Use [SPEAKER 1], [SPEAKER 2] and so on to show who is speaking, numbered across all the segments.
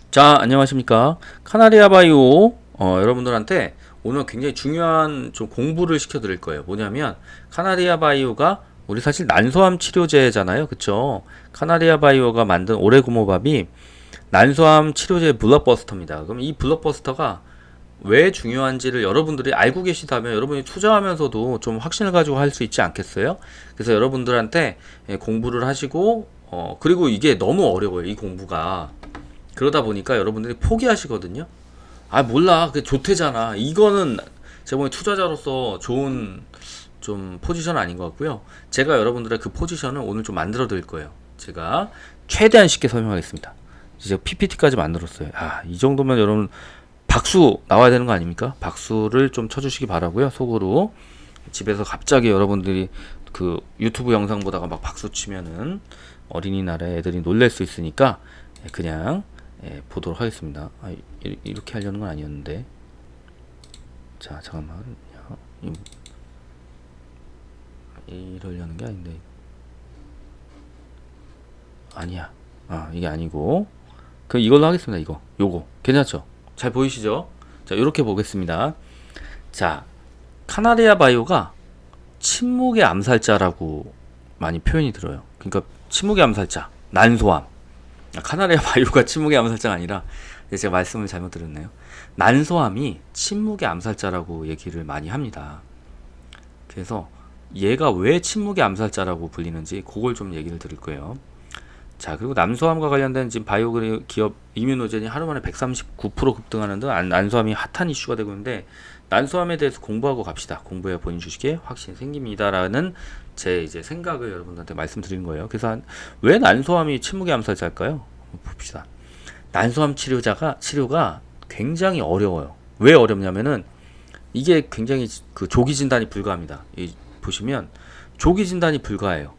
[SPEAKER 1] 자, 안녕하십니까. 카나리아 바이오, 여러분들한테 오늘 굉장히 중요한 좀 공부를 시켜드릴 거예요. 뭐냐면, 카나리아 바이오가 우리 사실 난소암 치료제잖아요. 그쵸? 카나리아 바이오가 만든 오레고모밥이 난소암 치료제 블록버스터입니다. 그럼 이 블록버스터가 왜 중요한지를 여러분들이 알고 계시다면 여러분이 투자하면서도 좀 확신을 가지고 할 수 있지 않겠어요? 그래서 여러분들한테 공부를 하시고, 그리고 이게 너무 어려워요. 이 공부가. 그러다 보니까 여러분들이 포기하시거든요. 아 몰라 그 좋대잖아. 이거는 제가 보기엔 투자자로서 좋은 좀 포지션 아닌 것 같고요. 제가 여러분들의 그 포지션을 오늘 좀 만들어 드릴 거예요. 제가 최대한 쉽게 설명하겠습니다. 제가 PPT까지 만들었어요. 이 정도면 여러분 박수 나와야 되는 거 아닙니까? 박수를 좀 쳐주시기 바라고요. 속으로 집에서 갑자기 여러분들이 그 유튜브 영상 보다가 막 박수 치면은 어린이날에 애들이 놀랄 수 있으니까 그냥 보도록 하겠습니다. 이렇게 하려는 건 아니었는데. 자, 잠깐만. 이러려는 게 아닌데. 아니야. 이게 아니고. 이걸로 하겠습니다. 요거. 괜찮죠? 잘 보이시죠? 자, 요렇게 보겠습니다. 자, 카나리아 바이오가 침묵의 암살자라고 많이 표현이 들어요. 그러니까 침묵의 암살자, 난소암. 카나리아 바이오가 침묵의 암살자가 아니라 제가 말씀을 잘못 드렸네요. 난소암이 침묵의 암살자라고 얘기를 많이 합니다. 그래서 얘가 왜 침묵의 암살자라고 불리는지 그걸 좀 얘기를 드릴 거예요. 자, 그리고 난소암과 관련된 지금 바이오 기업 이뮤노젠이 하루 만에 139% 급등하는 등 난소암이 핫한 이슈가 되고 있는데, 난소암에 대해서 공부하고 갑시다. 공부해야 본인 주식에 확신이 생깁니다라는 제 이제 생각을 여러분들한테 말씀드린 거예요. 그래서 왜 난소암이 침묵의 암살자일까요? 봅시다. 난소암 치료가 굉장히 어려워요. 왜 어렵냐면은 이게 굉장히 그 조기 진단이 불가합니다. 보시면 조기 진단이 불가해요.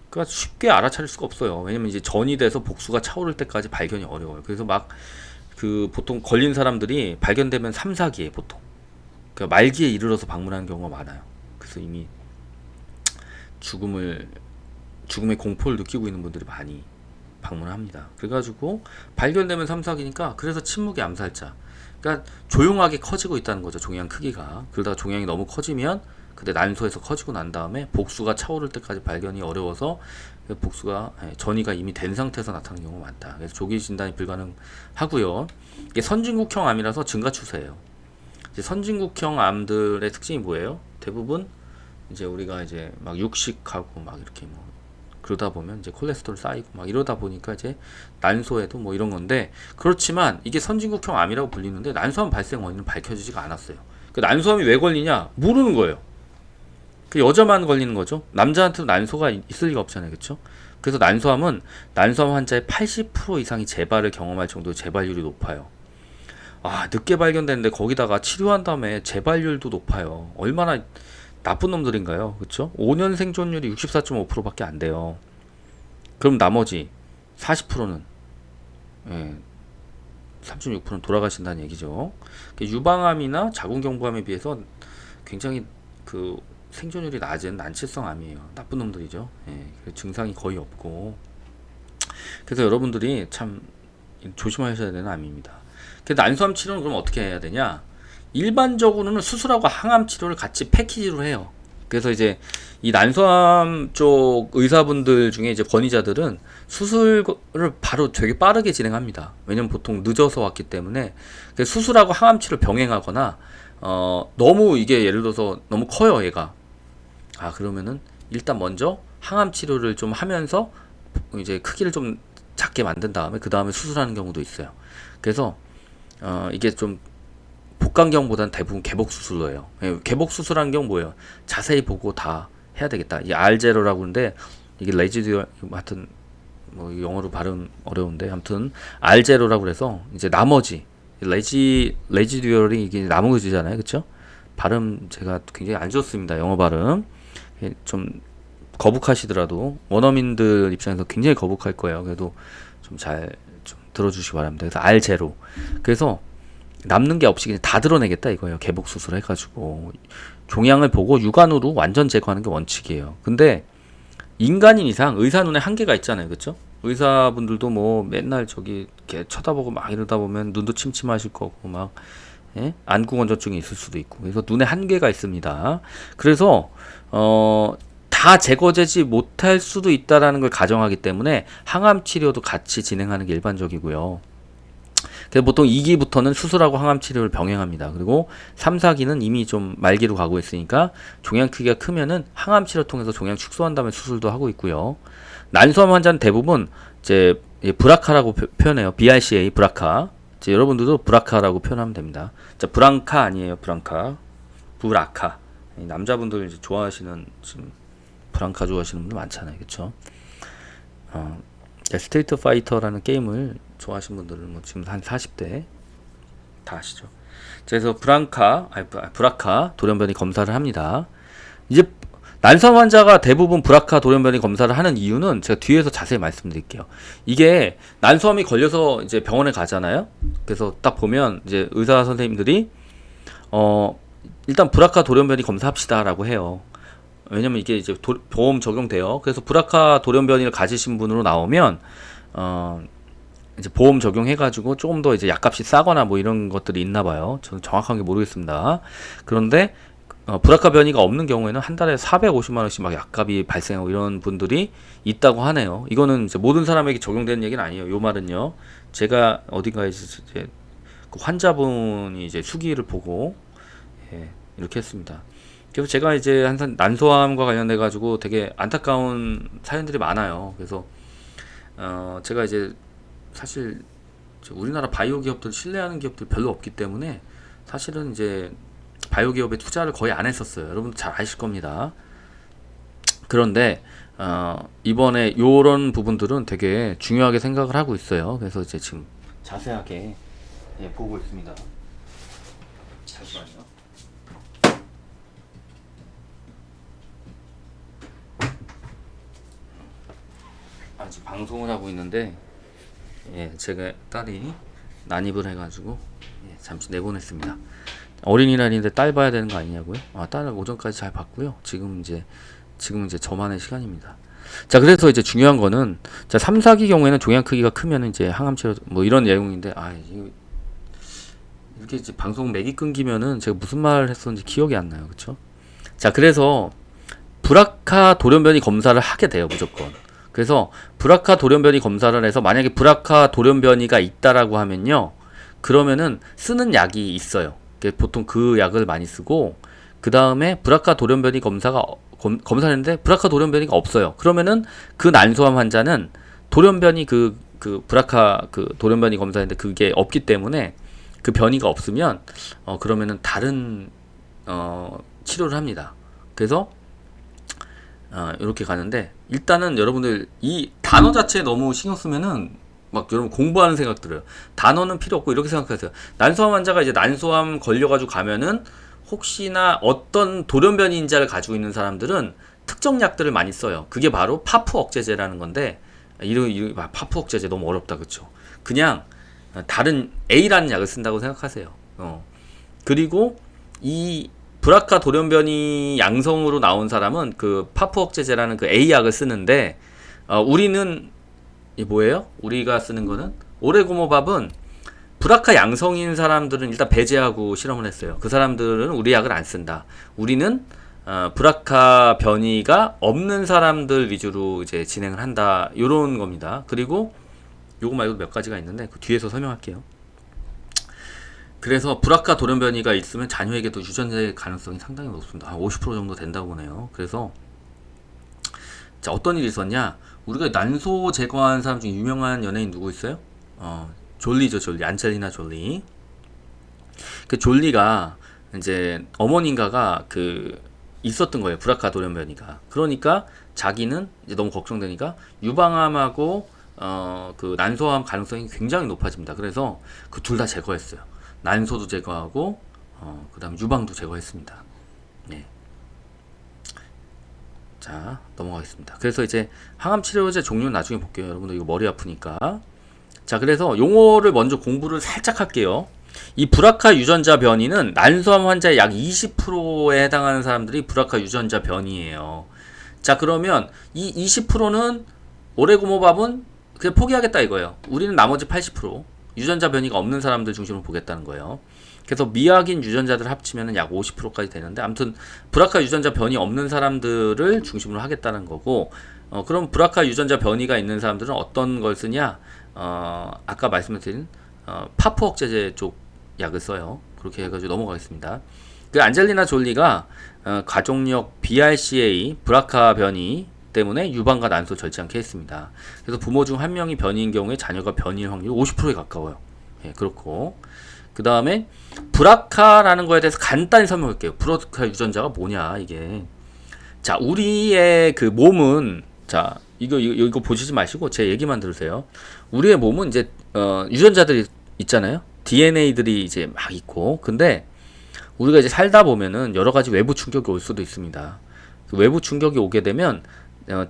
[SPEAKER 1] 그러니까 쉽게 알아차릴 수가 없어요. 왜냐면 이제 전이 돼서 복수가 차오를 때까지 발견이 어려워요. 그래서 막 그 보통 걸린 사람들이 발견되면 3, 4기에 보통 그러니까 말기에 이르러서 방문하는 경우가 많아요. 그래서 이미 죽음의 공포를 느끼고 있는 분들이 많이 방문합니다. 그래가지고 발견되면 3, 4기니까 그래서 침묵의 암살자. 그러니까 조용하게 커지고 있다는 거죠. 종양 크기가. 그러다가 종양이 너무 커지면 근데 난소에서 커지고 난 다음에 복수가 차오를 때까지 발견이 어려워서 복수가 전이가 이미 된 상태에서 나타나는 경우가 많다. 그래서 조기 진단이 불가능하고요. 이게 선진국형 암이라서 증가 추세예요. 이제 선진국형 암들의 특징이 뭐예요? 대부분 이제 우리가 이제 막 육식하고 막 이렇게 뭐 그러다 보면 이제 콜레스테롤 쌓이고 막 이러다 보니까 이제 난소에도 뭐 이런 건데, 그렇지만 이게 선진국형 암이라고 불리는데 난소암 발생 원인은 밝혀지지가 않았어요. 그 난소암이 왜 걸리냐 모르는 거예요. 그 여자만 걸리는 거죠. 남자한테도 난소가 있을 리가 없잖아요, 그렇죠? 그래서 난소암 환자의 80% 이상이 재발을 경험할 정도로 재발률이 높아요. 늦게 발견됐는데 거기다가 치료한 다음에 재발률도 높아요. 얼마나 나쁜 놈들인가요? 그쵸? 5년 생존율이 64.5%밖에 안 돼요. 그럼 나머지 40%는 36%는 돌아가신다는 얘기죠. 유방암이나 자궁경부암에 비해서 굉장히 그 생존율이 낮은 난치성 암이에요. 나쁜 놈들이죠. 증상이 거의 없고. 그래서 여러분들이 참 조심하셔야 되는 암입니다. 난소암 치료는 그럼 어떻게 해야 되냐? 일반적으로는 수술하고 항암 치료를 같이 패키지로 해요. 그래서 이제 이 난소암 쪽 의사분들 중에 이제 권위자들은 수술을 바로 되게 빠르게 진행합니다. 왜냐면 보통 늦어서 왔기 때문에 수술하고 항암 치료를 병행하거나 너무 이게 예를 들어서 너무 커요, 얘가. 그러면은 일단 먼저 항암 치료를 좀 하면서 이제 크기를 좀 작게 만든 다음에 그 다음에 수술하는 경우도 있어요. 그래서 이게 좀 복강경보다는 대부분 개복 수술로 해요. 개복 수술하는 경우 뭐예요? 자세히 보고 다 해야 되겠다. 이 R0라고 하는데 이게 레지듀얼 하여튼 뭐 영어로 발음 어려운데 아무튼 R0라고 해서 이제 나머지 레지듀얼이 이게 나머지잖아요, 그렇죠? 발음 제가 굉장히 안 좋습니다. 영어 발음 좀 거북하시더라도 원어민들 입장에서 굉장히 거북할 거예요. 그래도 좀 잘 좀 들어주시기 바랍니다. 그래서 R0. 그래서 남는 게 없이 그냥 다 드러내겠다 이거예요. 개복 수술 해가지고 종양을 보고 육안으로 완전 제거하는 게 원칙이에요. 근데 인간인 이상 의사 눈에 한계가 있잖아요, 그렇죠? 의사분들도 뭐 맨날 저기 이렇게 쳐다보고 막 이러다 보면 눈도 침침하실 거고 막 예? 안구건조증이 있을 수도 있고 그래서 눈에 한계가 있습니다. 그래서 다 제거되지 못할 수도 있다라는 걸 가정하기 때문에 항암 치료도 같이 진행하는 게 일반적이고요. 그래서 보통 2기부터는 수술하고 항암 치료를 병행합니다. 그리고 3, 4기는 이미 좀 말기로 가고 있으니까 종양 크기가 크면은 항암 치료 통해서 종양 축소한 다음에 수술도 하고 있고요. 난소암 환자는 대부분 이제 브라카라고 표현해요. BRCA 브라카. 이제 여러분들도 브라카라고 표현하면 됩니다. 자, 브랑카 아니에요. 브랑카. 브라카. 남자분들 이제 좋아하시는 지금 브랑카 좋아하시는 분들 많잖아요. 그렇죠? 스트리트 파이터라는 게임을 좋아하시는 분들은 뭐 지금 한 40대 다 아시죠. 그래서 브라카 돌연변이 검사를 합니다. 이제 난소암 환자가 대부분 브라카 돌연변이 검사를 하는 이유는 제가 뒤에서 자세히 말씀드릴게요. 이게 난소암이 걸려서 이제 병원에 가잖아요. 그래서 딱 보면 이제 의사 선생님들이 일단 브라카 돌연변이 검사합시다라고 해요. 왜냐면 이게 이제 보험 적용돼요. 그래서 브라카 돌연변이를 가지신 분으로 나오면 이제 보험 적용해가지고 조금 더 이제 약값이 싸거나 뭐 이런 것들이 있나 봐요. 저는 정확하게 모르겠습니다. 그런데 브라카 변이가 없는 경우에는 한 달에 450만 원씩 막 약값이 발생하고 이런 분들이 있다고 하네요. 이거는 이제 모든 사람에게 적용되는 얘기는 아니에요. 요 말은요. 제가 어딘가에 이제 그 환자분이 이제 수기를 보고 이렇게 했습니다. 그래서 제가 이제 항상 난소암과 관련돼 가지고 되게 안타까운 사연들이 많아요. 그래서 제가 이제 사실 우리나라 바이오 기업들 신뢰하는 기업들 별로 없기 때문에 사실은 이제 바이오 기업에 투자를 거의 안 했었어요. 여러분도 잘 아실 겁니다. 그런데 이번에 요런 부분들은 되게 중요하게 생각을 하고 있어요. 그래서 이제 지금 자세하게 보고 있습니다. 잠시만요. 지금 방송을 하고 있는데 제가 딸이 난입을 해가지고 잠시 내보냈습니다. 어린이날인데 딸 봐야 되는 거 아니냐고요? 딸 오전까지 잘 봤고요. 지금 이제 저만의 시간입니다. 자, 그래서 이제 중요한 거는 자 3, 4기 경우에는 종양 크기가 크면 이제 항암 치료 뭐 이런 내용인데 이렇게 이제 방송 맥이 끊기면은 제가 무슨 말을 했었는지 기억이 안 나요. 그렇죠? 자, 그래서 브라카 돌연변이 검사를 하게 돼요, 무조건. 그래서 브라카 돌연변이 검사를 해서 만약에 브라카 돌연변이가 있다라고 하면요, 그러면은 쓰는 약이 있어요. 보통 그 약을 많이 쓰고 그 다음에 브라카 돌연변이 검사를 했는데 브라카 돌연변이가 없어요. 그러면은 그 난소암 환자는 돌연변이 그 브라카 돌연변이 검사인데 그게 없기 때문에 그 변이가 없으면 그러면은 다른 치료를 합니다. 그래서 이렇게 가는데 일단은 여러분들 이 단어 자체에 너무 신경 쓰면은 막 여러분 공부하는 생각 들어요. 단어는 필요 없고 이렇게 생각하세요. 난소암 환자가 이제 난소암 걸려가지고 가면은 혹시나 어떤 돌연변이인자를 가지고 있는 사람들은 특정 약들을 많이 써요. 그게 바로 파프 억제제라는 건데 파프 억제제 너무 어렵다, 그쵸? 그냥 다른 A라는 약을 쓴다고 생각하세요. 그리고 이 브라카 돌연변이 양성으로 나온 사람은 그 파프 억제제라는 그 A 약을 쓰는데 우리는 이 뭐예요? 우리가 쓰는 거는 오레고모밥은 브라카 양성인 사람들은 일단 배제하고 실험을 했어요. 그 사람들은 우리 약을 안 쓴다. 우리는 브라카 변이가 없는 사람들 위주로 이제 진행을 한다. 요런 겁니다. 그리고 요거 말고 몇 가지가 있는데 그 뒤에서 설명할게요. 그래서 브라카 돌연변이가 있으면 자녀에게도 유전자의 가능성이 상당히 높습니다. 한 50% 정도 된다고 보네요. 그래서 자, 어떤 일이 있었냐? 우리가 난소 제거한 사람 중에 유명한 연예인 누구 있어요? 졸리죠, 졸리. 안젤리나 졸리. 그 졸리가 이제 어머니인가가 있었던 거예요. 브라카 돌연변이가. 그러니까 자기는 이제 너무 걱정되니까 유방암하고 그 난소암 가능성이 굉장히 높아집니다. 그래서 그 둘 다 제거했어요. 난소도 제거하고 그 다음 유방도 제거했습니다. 네. 자, 넘어가겠습니다. 그래서 이제 항암치료제 종류는 나중에 볼게요. 여러분들 이거 머리 아프니까. 자, 그래서 용어를 먼저 공부를 살짝 할게요. 이 브라카 유전자 변이는 난소암 환자의 약 20%에 해당하는 사람들이 브라카 유전자 변이에요. 자, 그러면 이 20%는 오레고모밥은 그냥 포기하겠다 이거예요. 우리는 나머지 80% 유전자 변이가 없는 사람들 중심으로 보겠다는 거예요. 그래서 미확인 유전자들 합치면 약 50%까지 되는데, 아무튼 브라카 유전자 변이 없는 사람들을 중심으로 하겠다는 거고, 그럼 브라카 유전자 변이가 있는 사람들은 어떤 걸 쓰냐? 아까 말씀드린 파프 억제제 쪽 약을 써요. 그렇게 해가지고 넘어가겠습니다. 그 안젤리나 졸리가 가족력 BRCA 브라카 변이 때문에 유방과 난소 절제한 케이스입니다. 그래서 부모 중 한 명이 변이인 경우에 자녀가 변이일 확률이 50%에 가까워요. 예, 그렇고 그 다음에 브라카라는 거에 대해서 간단히 설명할게요. 브라카 유전자가 뭐냐 이게. 자, 우리의 그 몸은, 자, 이거 보시지 마시고 제 얘기만 들으세요. 우리의 몸은 이제 유전자들이 있잖아요. DNA들이 이제 막 있고, 근데 우리가 이제 살다 보면은 여러 가지 외부 충격이 올 수도 있습니다. 그 외부 충격이 오게 되면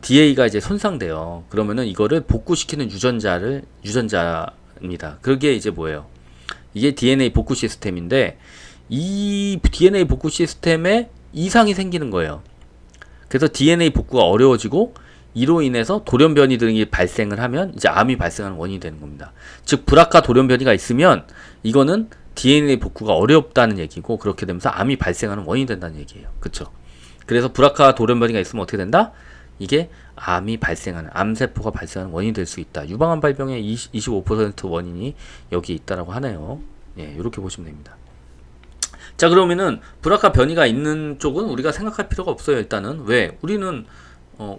[SPEAKER 1] DNA가 이제 손상돼요. 그러면은 이거를 복구시키는 유전자입니다. 그게 이제 뭐예요? 이게 DNA 복구 시스템인데, 이 DNA 복구 시스템에 이상이 생기는 거예요. 그래서 DNA 복구가 어려워지고, 이로 인해서 돌연변이 등이 발생을 하면 이제 암이 발생하는 원인이 되는 겁니다. 즉 브라카 돌연변이가 있으면 이거는 DNA 복구가 어렵다는 얘기고, 그렇게 되면서 암이 발생하는 원인이 된다는 얘기예요. 그쵸? 그래서 브라카 돌연변이가 있으면 어떻게 된다? 이게 암이 발생하는, 암세포가 발생하는 원인이 될 수 있다. 유방암 발병의 25% 원인이 여기에 있다라고 하네요. 예, 이렇게 보시면 됩니다. 자, 그러면은 브라카 변이가 있는 쪽은 우리가 생각할 필요가 없어요. 일단은 왜? 우리는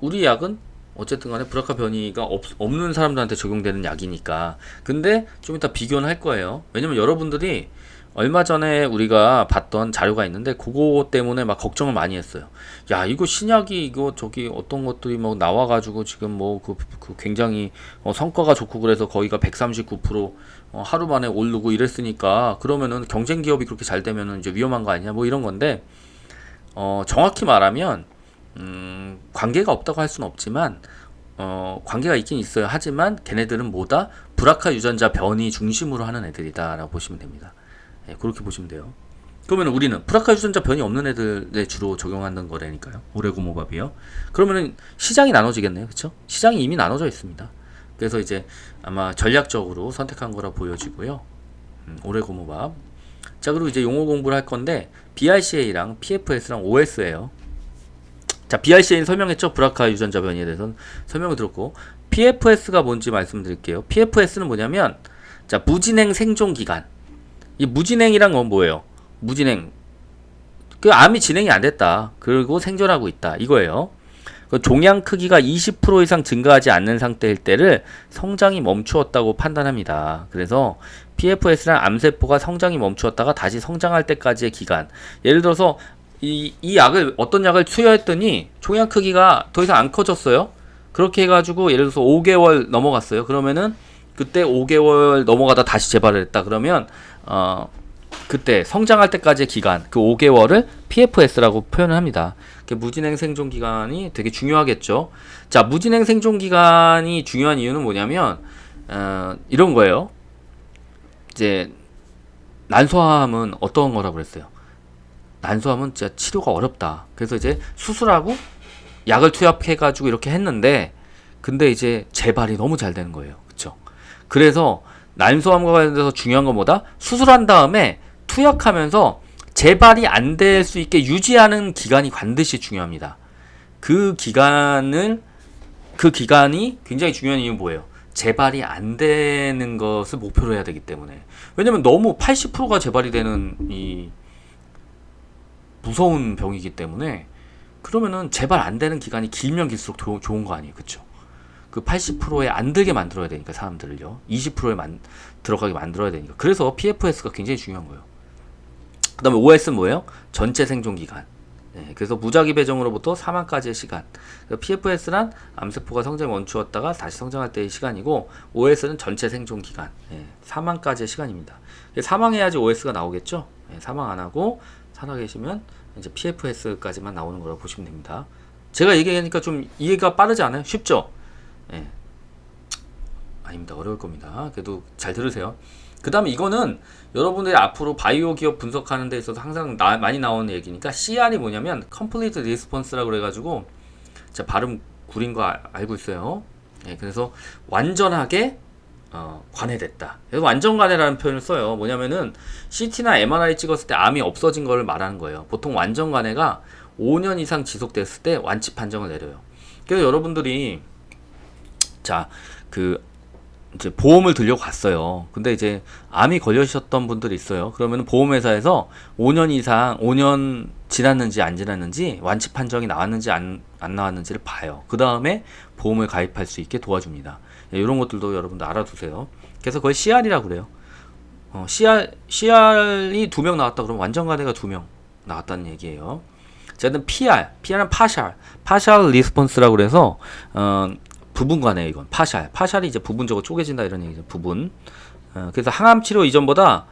[SPEAKER 1] 우리 약은 어쨌든 간에 브라카 변이가 없는 사람들한테 적용되는 약이니까. 근데 좀 이따 비교는 할 거예요. 왜냐면 여러분들이 얼마 전에 우리가 봤던 자료가 있는데, 그거 때문에 막 걱정을 많이 했어요. 야, 이거 신약이 이거 저기 어떤 것들이 뭐 나와가지고 지금 뭐 그 굉장히 성과가 좋고, 그래서 거기가 139% 하루 만에 오르고 이랬으니까, 그러면은 경쟁 기업이 그렇게 잘 되면은 이제 위험한 거 아니냐, 뭐 이런 건데, 정확히 말하면 관계가 없다고 할 수는 없지만 관계가 있긴 있어요. 하지만 걔네들은 뭐다? 브라카 유전자 변이 중심으로 하는 애들이다 라고 보시면 됩니다. 예, 그렇게 보시면 돼요. 그러면 우리는 브라카 유전자 변이 없는 애들에 주로 적용하는 거라니까요. 오레고모밥이요. 그러면은 시장이 나눠지겠네요. 그쵸? 시장이 이미 나눠져 있습니다. 그래서 이제 아마 전략적으로 선택한 거라 보여지고요. 오레고모밥. 자, 그리고 이제 용어 공부를 할 건데, BRCA랑 PFS랑 OS예요. 자, BRCA는 설명했죠. 브라카 유전자 변이에 대해서는 설명을 들었고, PFS가 뭔지 말씀드릴게요. PFS는 뭐냐면, 자, 무진행 생존 기간. 이 무진행이란 건 뭐예요? 무진행, 그 암이 진행이 안 됐다, 그리고 생존하고 있다, 이거예요. 그 종양 크기가 20% 이상 증가하지 않는 상태일 때를 성장이 멈추었다고 판단합니다. 그래서 PFS란 암세포가 성장이 멈추었다가 다시 성장할 때까지의 기간. 예를 들어서 이 약을, 어떤 약을 투여했더니 종양 크기가 더 이상 안 커졌어요. 그렇게 해가지고 예를 들어서 5개월 넘어갔어요. 그러면은 그때 5개월 넘어가다 다시 재발을 했다. 그러면 그때 성장할 때까지의 기간, 그 5개월을 PFS라고 표현을 합니다. 무진행 생존 기간이 되게 중요하겠죠. 자, 무진행 생존 기간이 중요한 이유는 뭐냐면 이런 거예요. 이제 난소암은 어떤 거라고 그랬어요? 난소암은 진짜 치료가 어렵다. 그래서 이제 수술하고 약을 투약해가지고 이렇게 했는데, 근데 이제 재발이 너무 잘 되는 거예요. 그쵸? 그래서 난소암과 관련돼서 중요한 건 뭐다? 수술한 다음에 투약하면서 재발이 안 될 수 있게 유지하는 기간이 반드시 중요합니다. 그 기간이 굉장히 중요한 이유는 뭐예요? 재발이 안 되는 것을 목표로 해야 되기 때문에. 왜냐면 너무 80%가 재발이 되는 이 무서운 병이기 때문에, 그러면은 재발 안 되는 기간이 길면 길수록 좋은 거 아니에요. 그쵸? 그 80%에 안 들게 만들어야 되니까, 사람들을요. 20%에 들어가게 만들어야 되니까. 그래서 PFS가 굉장히 중요한 거예요. 그 다음에 OS는 뭐예요? 전체 생존 기간. 네, 그래서 무작위 배정으로부터 사망까지의 시간. PFS란 암세포가 성장이 멈추었다가 다시 성장할 때의 시간이고, OS는 전체 생존 기간. 네, 사망까지의 시간입니다. 사망해야지 OS가 나오겠죠? 네, 사망 안 하고 살아계시면 이제 PFS까지만 나오는 거라고 보시면 됩니다. 제가 얘기하니까 좀 이해가 빠르지 않아요? 쉽죠? 예. 아닙니다. 어려울 겁니다. 그래도 잘 들으세요. 그 다음에 이거는 여러분들이 앞으로 바이오 기업 분석하는 데 있어서 항상 많이 나오는 얘기니까, CR이 뭐냐면 Complete Response라고 그래가지고, 자, 발음 구린 거 알고 있어요. 예, 그래서 완전하게 관해됐다. 그래서 완전 관해라는 표현을 써요. 뭐냐면은 CT나 MRI 찍었을 때 암이 없어진 거를 말하는 거예요. 보통 완전 관해가 5년 이상 지속됐을 때 완치 판정을 내려요. 그래서 여러분들이 자, 그 이제 보험을 들려고 갔어요. 근데 이제 암이 걸리셨던 분들이 있어요. 그러면 보험회사에서 5년 이상, 5년 지났는지 안 지났는지 완치 판정이 나왔는지 안 나왔는지를 봐요. 그 다음에 보험을 가입할 수 있게 도와줍니다. 이런 것들도 여러분들 알아두세요. 그래서 그걸 CR이라고 그래요. CR이 2명 나왔다 그러면 완전 간해가 2명 나왔다는 얘기예요. 저는 PR은 partial response라고 그래서 부분 관해요. 이건 파샬이 이제 부분적으로 쪼개진다 이런 얘기죠. 부분. 그래서 항암 치료 이전보다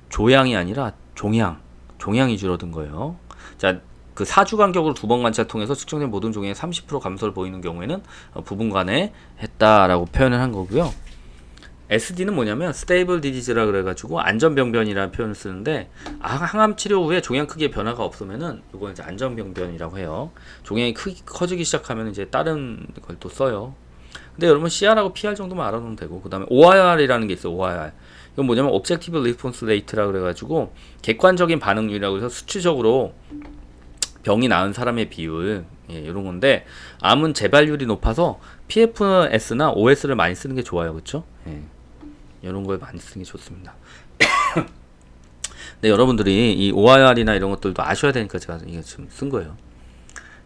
[SPEAKER 1] 조양이 아니라 종양이 줄어든 거예요. 자, 그 4주 간격으로 2번 관찰 통해서 측정된 모든 종양의 30% 감소를 보이는 경우에는 부분 관해 했다라고 표현을 한 거고요. SD는 뭐냐면 Stable Disease라 그래가지고 안전병변이라는 표현을 쓰는데 항암 치료 후에 종양 크기의 변화가 없으면은 이건 이제 안전병변이라고 해요. 종양이 커지기 시작하면 이제 다른 걸 또 써요. 근데 여러분 CR하고 PR 정도만 알아놓으면 되고 그 다음에 ORR이라는 게 있어요. ORR. 이건 뭐냐면 Objective Response Rate라 그래가지고 객관적인 반응률이라고 해서 수치적으로 병이 나은 사람의 비율 이런 건데 암은 재발률이 높아서 PFS나 OS를 많이 쓰는 게 좋아요. 그렇죠? 이런 걸 많이 쓰는 게 좋습니다. 네, 여러분들이 이 OIR이나 이런 것들도 아셔야 되니까 제가 이게 지금 쓴 거예요.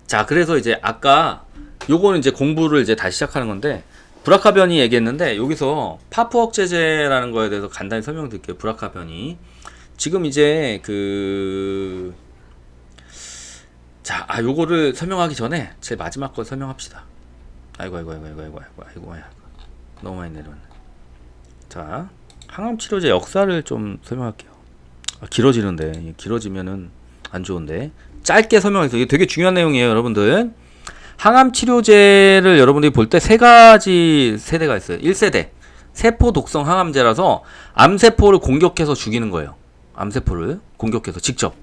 [SPEAKER 1] 자, 그래서 이제 아까 요거는 이제 공부를 이제 다시 시작하는 건데 브라카 변이 얘기했는데 여기서 파프 억제제라는 거에 대해서 간단히 설명드릴게요. 브라카 변이 지금 이제 요거를 설명하기 전에 제일 마지막 걸 설명합시다. 아이고 너무 많이 내려왔네. 자, 항암 치료제 역사를 좀 설명할게요. 길어지는데 길어지면은 안 좋은데 짧게 설명해서 이게 되게 중요한 내용이에요, 여러분들. 항암 치료제를 여러분들이 볼 때 세 가지 세대가 있어요. 1세대 세포 독성 항암제라서 암세포를 공격해서 죽이는 거예요. 암세포를 공격해서 직접.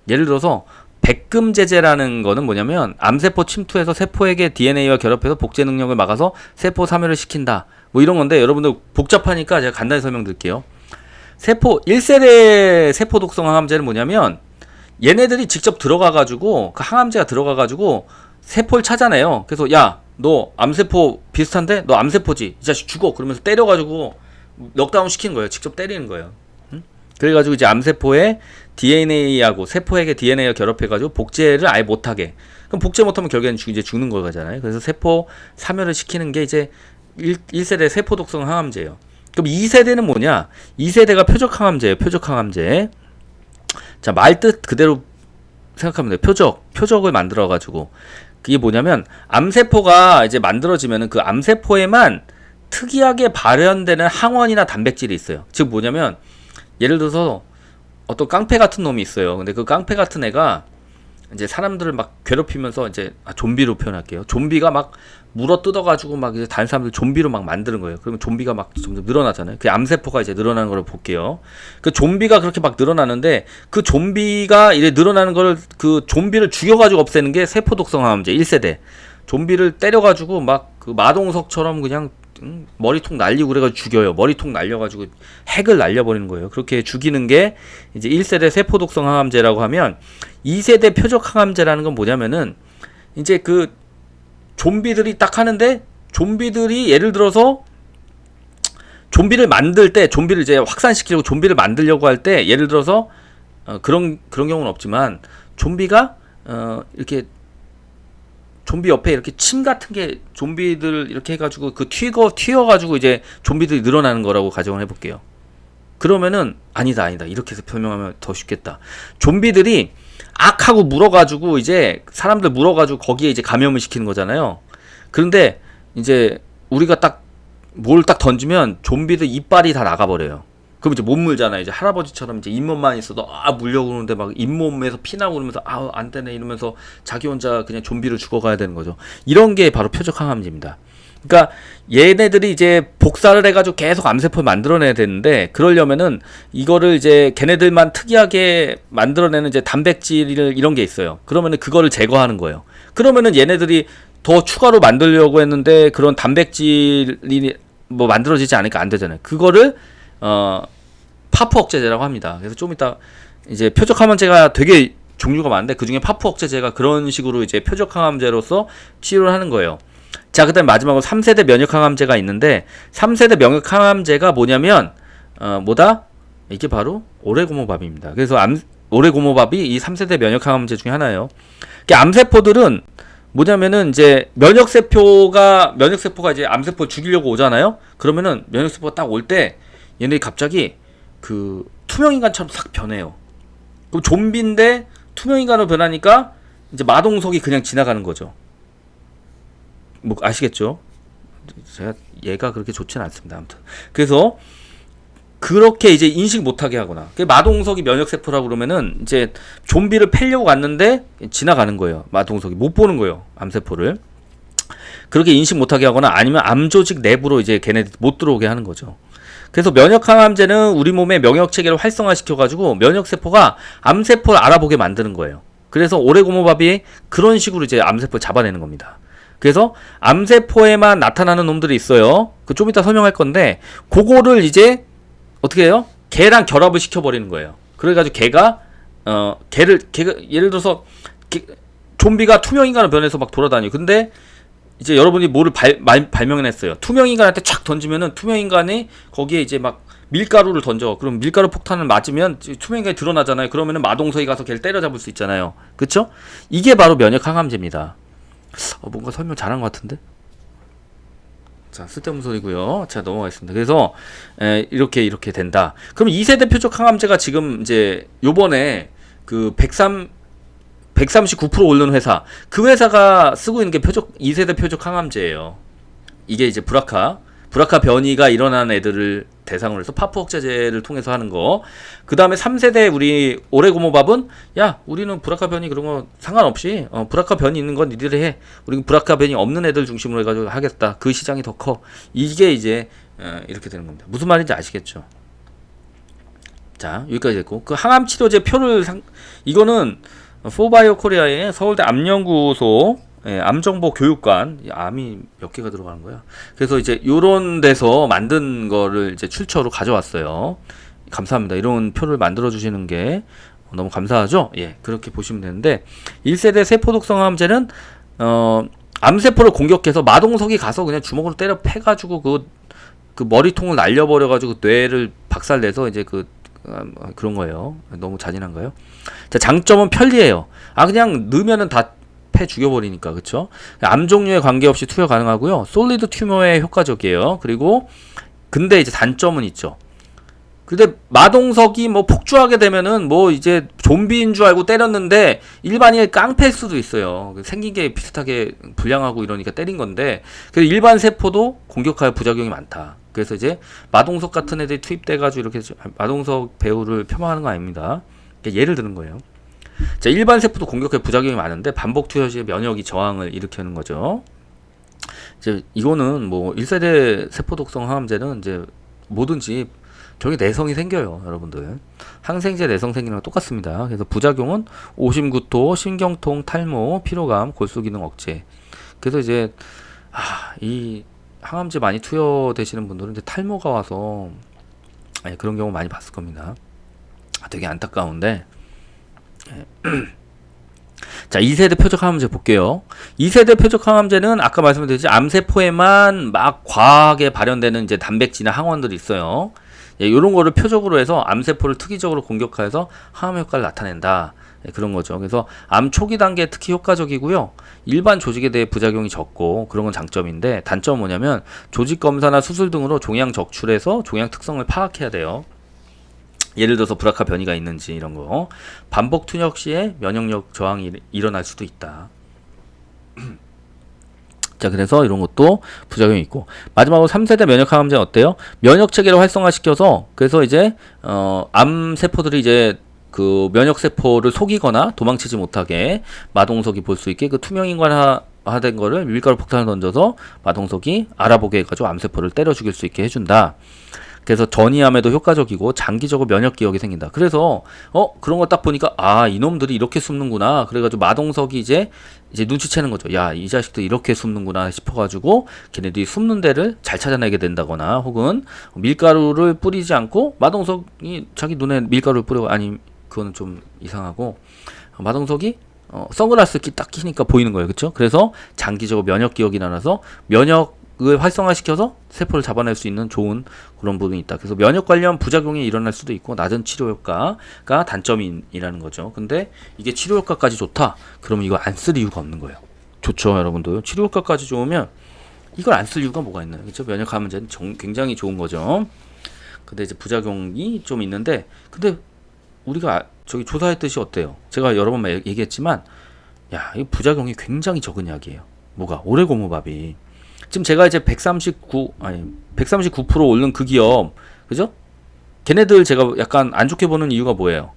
[SPEAKER 1] 예를 들어서 백금제제라는 거는 뭐냐면 암세포 침투해서 세포에게 DNA와 결합해서 복제 능력을 막아서 세포 사멸을 시킨다. 뭐 이런 건데 여러분들 복잡하니까 제가 간단히 설명드릴게요. 1세대 세포 독성 항암제는 뭐냐면 얘네들이 직접 들어가가지고 그 항암제가 들어가가지고 세포를 찾아내요. 그래서 야, 너 암세포 비슷한데? 너 암세포지? 이 자식 죽어. 그러면서 때려가지고 넉다운 시키는 거예요. 직접 때리는 거예요. 그래가지고 이제 암세포에 DNA하고 세포에게 DNA가 결합해가지고 복제를 아예 못하게. 그럼 복제 못하면 결국에는 이제 죽는 거잖아요. 그래서 세포 사멸을 시키는 게 이제 1세대 세포 독성 항암제예요. 그럼 2세대는 뭐냐? 2세대가 표적 항암제예요. 표적 항암제. 자, 말뜻 그대로 생각하면 돼요. 표적을 만들어가지고. 그게 뭐냐면 암세포가 이제 만들어지면은 그 암세포에만 특이하게 발현되는 항원이나 단백질이 있어요. 즉 뭐냐면 예를 들어서 어떤 깡패 같은 놈이 있어요. 근데 그 깡패 같은 애가 이제 사람들을 막 괴롭히면서 이제 좀비로 표현할게요. 좀비가 막 물어 뜯어가지고 막 이제 다른 사람들 좀비로 막 만드는 거예요. 그러면 좀비가 막 점점 늘어나잖아요. 그 암세포가 이제 늘어나는 걸 볼게요. 그 좀비가 그렇게 막 늘어나는데 그 좀비가 이제 늘어나는 걸 그 좀비를 죽여가지고 없애는 게 세포 독성 항암제 1세대. 좀비를 때려가지고 막 그 마동석처럼 그냥 머리통 날리고 그래가지고 죽여요. 머리통 날려가지고 핵을 날려버리는 거예요. 그렇게 죽이는 게 이제 1세대 세포 독성 항암제라고 하면 2세대 표적 항암제라는 건 뭐냐면은 이제 그 좀비들이 딱 하는데 좀비들이 예를 들어서 좀비를 만들 때 좀비를 이제 확산시키려고 좀비를 만들려고 할 때 예를 들어서 그런 경우는 없지만 좀비가 이렇게 좀비 옆에 이렇게 침 같은 게 좀비들 이렇게 해가지고 그 튀어가지고 이제 좀비들이 늘어나는 거라고 가정을 해볼게요. 그러면은 아니다 이렇게 해서 설명하면 더 쉽겠다. 좀비들이 악하고 물어가지고 이제 사람들 물어가지고 거기에 이제 감염을 시키는 거잖아요. 그런데 이제 우리가 뭘 딱 던지면 좀비들 이빨이 다 나가버려요. 그럼 이제 못 물잖아요. 이제 할아버지처럼 이제 잇몸만 있어도 물려고 그러는데 막 잇몸에서 피나고 그러면서 안 되네 이러면서 자기 혼자 그냥 좀비로 죽어가야 되는 거죠. 이런 게 바로 표적 항암제입니다. 그러니까 얘네들이 이제 복사를 해가지고 계속 암세포를 만들어내야 되는데 그러려면은 이거를 이제 걔네들만 특이하게 만들어내는 이제 단백질 이런 게 있어요. 그러면은 그거를 제거하는 거예요. 그러면은 얘네들이 더 추가로 만들려고 했는데 그런 단백질이 뭐 만들어지지 않으니까 안 되잖아요. 그거를 파프 억제제라고 합니다. 그래서 좀 이따 이제 표적 항암제가 되게 종류가 많은데 그 중에 파프 억제제가 그런 식으로 이제 표적 항암제로서 치료를 하는 거예요. 자, 그다음에 마지막으로 3세대 면역 항암제가 있는데 3세대 면역 항암제가 뭐냐면 뭐다? 이게 바로 오레고모밥입니다. 그래서 오레고모밥이 이 3세대 면역 항암제 중에 하나예요. 암세포들은 뭐냐면은 이제 면역세포가 이제 암세포 죽이려고 오잖아요. 그러면은 면역세포가 딱 올 때 얘네들이 갑자기 그 투명인간처럼 싹 변해요. 그럼 좀비인데 투명인간으로 변하니까 이제 마동석이 그냥 지나가는 거죠. 뭐 아시겠죠? 제가 얘가 그렇게 좋지는 않습니다. 아무튼 그래서 그렇게 이제 인식 못하게 하거나 마동석이 면역세포라고 그러면은 이제 좀비를 패려고 갔는데 지나가는 거예요. 마동석이 못 보는 거예요. 암세포를 그렇게 인식 못하게 하거나 아니면 암조직 내부로 이제 걔네들 못 들어오게 하는 거죠. 그래서 면역항암제는 우리 몸의 면역체계를 활성화시켜가지고 면역세포가 암세포를 알아보게 만드는 거예요. 그래서 오레고모밥이 그런 식으로 이제 암세포를 잡아내는 겁니다. 그래서 암세포에만 나타나는 놈들이 있어요. 그 좀 이따 설명할 건데 그거를 이제 어떻게 해요? 걔랑 결합을 시켜버리는 거예요. 그래가지고 걔가 예를 들어서 좀비가 투명인간으로 변해서 막 돌아다녀요. 근데 이제 여러분이 뭐를 발명해냈어요. 투명인간한테 착 던지면은 투명인간이 거기에 이제 막 밀가루를 던져. 그럼 밀가루 폭탄을 맞으면 투명인간이 드러나잖아요. 그러면은 마동석이 가서 걔를 때려잡을 수 있잖아요. 그쵸? 이게 바로 면역항암제입니다. 뭔가 설명 잘한 것 같은데? 자, 쓸데없는 소리고요. 자, 넘어가겠습니다. 그래서 이렇게 된다. 그럼 2세대 표적 항암제가 지금 이제 요번에 그 139% 오른 회사, 그 회사가 쓰고 있는 게 2세대 표적 항암제예요. 이게 이제 브라카 변이가 일어난 애들을 대상으로 해서 파프 억제제를 통해서 하는 거. 그 다음에 3세대 우리 오레고모밥은 야, 우리는 브라카 변이 그런 거 상관없이 브라카 변이 있는 건 니들이 해. 우리는 브라카 변이 없는 애들 중심으로 해가지고 하겠다. 그 시장이 더 커. 이게 이제 이렇게 되는 겁니다. 무슨 말인지 아시겠죠? 자, 여기까지 됐고 그 항암 치료제 표를 이거는 포바이오 코리아의 서울대 암연구소 암정보 교육관, 암이 몇 개가 들어가는 거야. 그래서 이제 요런 데서 만든 거를 이제 출처로 가져왔어요. 감사합니다. 이런 표를 만들어 주시는 게 너무 감사하죠? 예, 그렇게 보시면 되는데 1세대 세포독성 항암제는 암세포를 공격해서 마동석이 가서 그냥 주먹으로 때려 패가지고 그 머리통을 날려버려가지고 뇌를 박살내서 이제 그런 거예요. 너무 잔인한가요? 자, 장점은 편리해요. 그냥 넣으면은 다 패 죽여버리니까. 그쵸? 암 종류에 관계없이 투여 가능하고요. 솔리드 튜머에 효과적이에요. 그리고 근데 이제 단점은 있죠. 근데 마동석이 뭐 폭주하게 되면은 뭐 이제 좀비인 줄 알고 때렸는데 일반인의 깡패일 수도 있어요. 생긴 게 비슷하게 불량하고 이러니까 때린 건데, 그래서 일반 세포도 공격할 부작용이 많다. 그래서 이제 마동석 같은 애들이 투입돼가지고 이렇게 마동석 배우를 폄하하는 거 아닙니다. 예를 드는 거예요. 자, 일반 세포도 공격할 부작용이 많은데 반복 투여 시에 면역이 저항을 일으키는 거죠. 이제 이거는 뭐 1세대 세포 독성 항암제는 이제 뭐든지 저게 내성이 생겨요, 여러분들. 항생제 내성 생기는 거 똑같습니다. 그래서 부작용은 오심구토, 신경통, 탈모, 피로감, 골수기능 억제. 그래서 이제 이 항암제 많이 투여되시는 분들은 이제 탈모가 와서 그런 경우 많이 봤을 겁니다. 되게 안타까운데. 자, 2세대 표적 항암제 볼게요. 2세대 표적 항암제는 아까 말씀드렸듯이 암세포에만 막 과하게 발현되는 이제 단백질이나 항원들이 있어요. 이런 거를 표적으로 해서 암세포를 특이적으로 공격해서 항암 효과를 나타낸다. 그런 거죠. 그래서 암 초기 단계에 특히 효과적이고요. 일반 조직에 대해 부작용이 적고 그런 건 장점인데, 단점은 뭐냐면 조직 검사나 수술 등으로 종양 적출해서 종양 특성을 파악해야 돼요. 예를 들어서 브라카 변이가 있는지 이런 거. 반복 투여 시에 면역력 저항이 일어날 수도 있다. 자, 그래서 이런 것도 부작용이 있고, 마지막으로 3세대 면역 항암제는 어때요? 면역 체계를 활성화시켜서, 그래서 이제 암 세포들이 이제 그 면역 세포를 속이거나 도망치지 못하게 마동석이 볼 수 있게 그 투명인간화된 거를 밀가루 폭탄을 던져서 마동석이 알아보게 해가지고 암세포를 때려 죽일 수 있게 해준다. 그래서 전이암에도 효과적이고 장기적으로 면역 기억이 생긴다. 그래서 그런 거 딱 보니까 이놈들이 이렇게 숨는구나. 그래가지고 마동석이 이제 눈치채는 거죠. 야, 이 자식들 이렇게 숨는구나 싶어가지고 걔네들이 숨는 데를 잘 찾아내게 된다거나 혹은 밀가루를 뿌리지 않고 마동석이 자기 눈에 밀가루를 뿌려 아니 그거는 좀 이상하고 마동석이 선글라스 딱 끼니까 보이는 거예요. 그렇죠? 그래서 장기적으로 면역 기억이 나서 면역을 활성화시켜서 세포를 잡아낼 수 있는 좋은 그런 부분이 있다. 그래서 면역 관련 부작용이 일어날 수도 있고 낮은 치료 효과가 단점이라는 거죠. 근데 이게 치료 효과까지 좋다? 그러면 이거 안 쓸 이유가 없는 거예요. 좋죠, 여러분들. 치료 효과까지 좋으면 이걸 안 쓸 이유가 뭐가 있나요? 그렇죠? 면역 감염제는 굉장히 좋은 거죠. 근데 이제 부작용이 좀 있는데 근데 우리가 저기 조사했듯이 어때요? 제가 여러 번 얘기했지만 야, 이 부작용이 굉장히 적은 약이에요. 뭐가? 오레고무밥이. 지금 제가 이제 139% 오른 그 기업, 그죠? 걔네들 제가 약간 안 좋게 보는 이유가 뭐예요?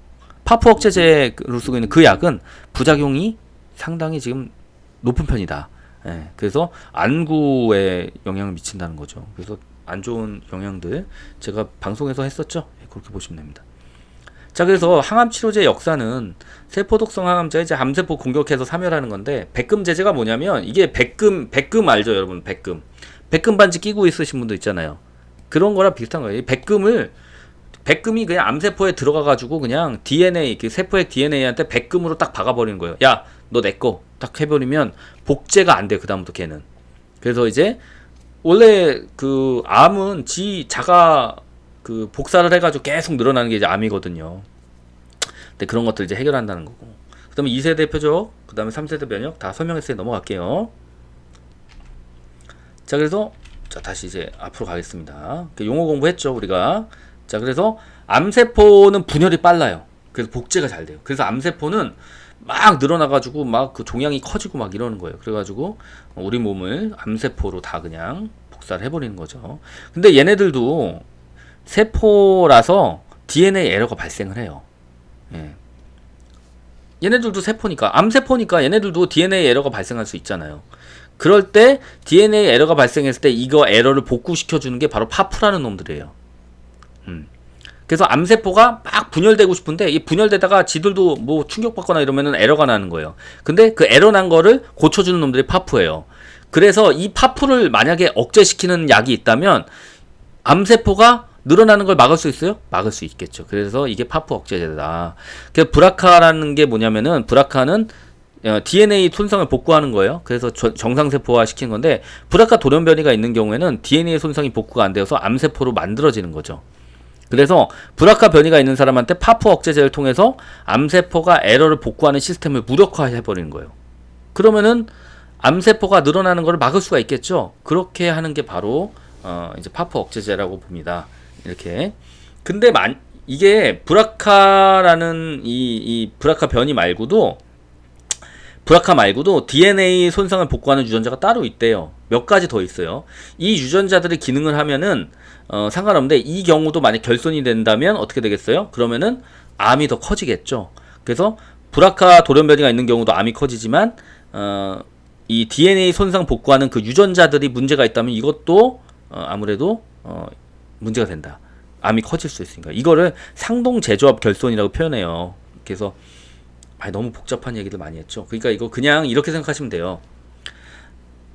[SPEAKER 1] 파프 억제제로 쓰고 있는 그 약은 부작용이 상당히 지금 높은 편이다. 예, 그래서 안구에 영향을 미친다는 거죠. 그래서 안 좋은 영향들 제가 방송에서 했었죠. 예, 그렇게 보시면 됩니다. 자, 그래서 항암 치료제 역사는 세포독성 항암제 이제 암세포 공격해서 사멸하는 건데 백금 제제가 뭐냐면 이게 백금 알죠, 여러분? 백금 반지 끼고 있으신 분도 있잖아요. 그런 거랑 비슷한 거예요. 이 백금이 그냥 암세포에 들어가 가지고 그냥 DNA 그 세포의 DNA한테 백금으로 딱 박아버리는 거예요. 야, 너 내 거 딱 해버리면 복제가 안 돼. 그 다음부터 걔는. 그래서 이제 원래 그 암은 자가 그 복사를 해가지고 계속 늘어나는 게 이제 암이거든요. 근데 그런 것들 이제 해결한다는 거고. 그 다음에 2세대 표적, 그 다음에 3세대 면역 다 설명했으니 넘어갈게요. 자, 그래서 자 다시 이제 앞으로 가겠습니다. 용어 공부했죠 우리가. 자, 그래서 암세포는 분열이 빨라요. 그래서 복제가 잘 돼요. 그래서 암세포는 막 늘어나가지고 막 그 종양이 커지고 막 이러는 거예요. 그래가지고 우리 몸을 암세포로 다 그냥 복사를 해버리는 거죠. 근데 얘네들도 세포라서 DNA 에러가 발생을 해요. 예. 얘네들도 세포니까, 암세포니까 얘네들도 DNA 에러가 발생할 수 있잖아요. 그럴 때 DNA 에러가 발생했을 때 이거 에러를 복구시켜주는 게 바로 파프라는 놈들이에요. 그래서 암세포가 막 분열되고 싶은데 이 분열되다가 지들도 뭐 충격받거나 이러면은 에러가 나는 거예요. 근데 그 에러 난 거를 고쳐주는 놈들이 파프예요. 그래서 이 파프를 만약에 억제시키는 약이 있다면 암세포가 늘어나는 걸 막을 수 있어요? 막을 수 있겠죠. 그래서 이게 파프 억제제다. 그래서 브라카라는 게 뭐냐면은 브라카는 DNA 손상을 복구하는 거예요. 그래서 정상세포화 시키는 건데 브라카 돌연변이가 있는 경우에는 DNA 손상이 복구가 안 되어서 암세포로 만들어지는 거죠. 그래서 브라카 변이가 있는 사람한테 파프 억제제를 통해서 암세포가 에러를 복구하는 시스템을 무력화해버리는 거예요. 그러면은 암세포가 늘어나는 것을 막을 수가 있겠죠. 그렇게 하는 게 바로 이제 파프 억제제라고 봅니다. 이렇게. 근데 이게 브라카라는 이 브라카 변이 말고도 DNA 손상을 복구하는 유전자가 따로 있대요. 몇 가지 더 있어요. 이 유전자들이 기능을 하면은 상관없는데 이 경우도 만약 결손이 된다면 어떻게 되겠어요? 그러면은 암이 더 커지겠죠. 그래서 브라카 돌연변이가 있는 경우도 암이 커지지만 이 DNA 손상 복구하는 그 유전자들이 문제가 있다면 이것도 아무래도 문제가 된다. 암이 커질 수 있으니까. 이거를 상동 제조합 결손이라고 표현해요. 그래서 너무 복잡한 얘기들 많이 했죠. 그러니까 이거 그냥 이렇게 생각하시면 돼요.